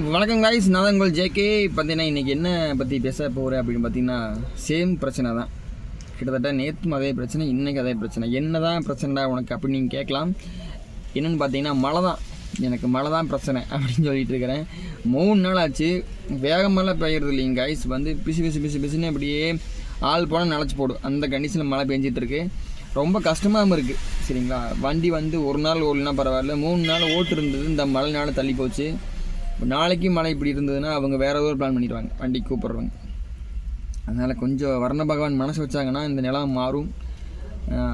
வணக்கம் காய்ஸ், நான் தான் உங்கள் ஜேகே. பார்த்தீங்கன்னா இன்றைக்கி என்ன பற்றி பேச போகிறேன் அப்படின்னு பார்த்தீங்கன்னா சேம் பிரச்சனை தான். கிட்டத்தட்ட நேற்றும் அதே பிரச்சனை, இன்றைக்கி அதே பிரச்சனை. என்ன தான் பிரச்சனைடா உனக்கு அப்படின்னு நீங்கள் கேட்கலாம். என்னென்னு பார்த்தீங்கன்னா மழை தான் பிரச்சனை அப்படின்னு சொல்லிட்டு இருக்கிறேன். 3 நாள் ஆச்சு, வேகமெல்லாம் பெய்யறது இல்லைங்க காய்ஸ். பிசுன்னு அப்படியே ஆள் போனால் நினச்சி போடும், அந்த கண்டிஷனில் மழை பெஞ்சிட்ருக்கு. ரொம்ப கஷ்டமாகவும் இருக்குது சரிங்களா. வண்டி ஒரு நாள் ஓடலனா பரவாயில்ல, 3 நாள் ஓட்டு இருந்தது, இந்த மழை நாள் தள்ளி போச்சு. நாளைக்கு மழை இப்படி இருந்ததுன்னா அவங்க வேறு ஏதோ பிளான் பண்ணிடுவாங்க, வண்டி கூப்பிட்றவங்க. அதனால் கொஞ்சம் வர்ண பகவான் மனசு வச்சாங்கன்னா இந்த நிலம் மாறும்.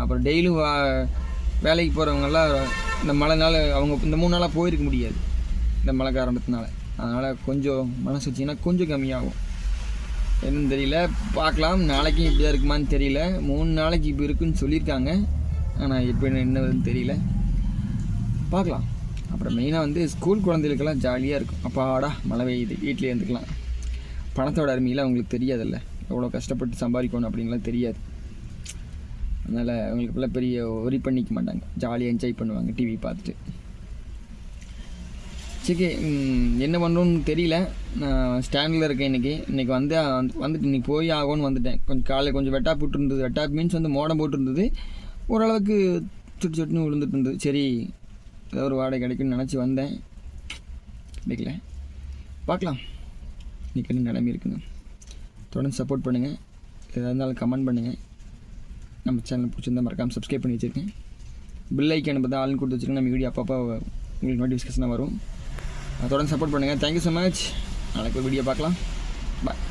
அப்புறம் டெய்லியும் வேலைக்கு போகிறவங்கெல்லாம் இந்த மழை நாள் அவங்க இந்த 3 நாளாக போயிருக்க முடியாது இந்த மழை காரணத்தினால. அதனால் கொஞ்சம் மனசு வச்சிங்கன்னா கொஞ்சம் கம்மியாகும். என்னன்னு தெரியல, பார்க்கலாம். நாளைக்கும் இப்படி தான் இருக்குமான்னு தெரியல. 3 நாளைக்கு இப்போ இருக்குன்னு சொல்லியிருக்காங்க, ஆனால் எப்படி என்னதுன்னு தெரியல, பார்க்கலாம். அப்புறம் மெயினாக ஸ்கூல் குழந்தைகளுக்கெல்லாம் ஜாலியாக இருக்கும். அப்பாடா மழை பெய்யுது, வீட்டிலே இருந்துக்கலாம். பணத்தோட அருமையில் அவங்களுக்கு தெரியாதில்ல, எவ்வளோ கஷ்டப்பட்டு சம்பாதிக்கணும் அப்படின்லாம் தெரியாது. அதனால் அவங்களுக்குலாம் பெரிய ஒரி பண்ணிக்க மாட்டாங்க, ஜாலியாக என்ஜாய் பண்ணுவாங்க டிவி பார்த்துட்டு. சரி, என்ன பண்ணுறோன்னு தெரியல. நான் ஸ்டாண்டில் இருக்கேன். இன்றைக்கி வந்துட்டு இன்றைக்கி போய் ஆகும்னு வந்துட்டேன். கொஞ்சம் காலையில் கொஞ்சம் வெட்டா போட்டுருந்தது. வெட்டா மீன்ஸ் மோடம் போட்டுருந்தது, ஓரளவுக்கு சுட்டுன்னு விழுந்துட்டு இருந்தது. சரி, ஏதோ ஒரு வாடகை கிடைக்குன்னு நினச்சி வந்தேன், கிடைக்கல. பார்க்கலாம் இன்றைக்கி என்ன நிலைமை இருக்குன்னு. தொடர்ந்து சப்போர்ட் பண்ணுங்கள், எதாக இருந்தாலும் கமெண்ட் பண்ணுங்கள். நம்ம சேனல் பிடிச்சிருந்தால் மறக்காமல் சப்ஸ்கிரைப் பண்ணி வச்சுருக்கேன். பில் ஐக்கான பார்த்தா ஆளுன்னு கொடுத்து வச்சுருக்கேன். நம்ம வீடியோ அப்பப்போ உங்களுக்கு நோட்டிஃபிகேஷனாக வரும். தொடர்ந்து சப்போர்ட் பண்ணுங்கள். Thank you so much. நாளைக்கு ஒரு வீடியோ பார்க்கலாம். பாய்.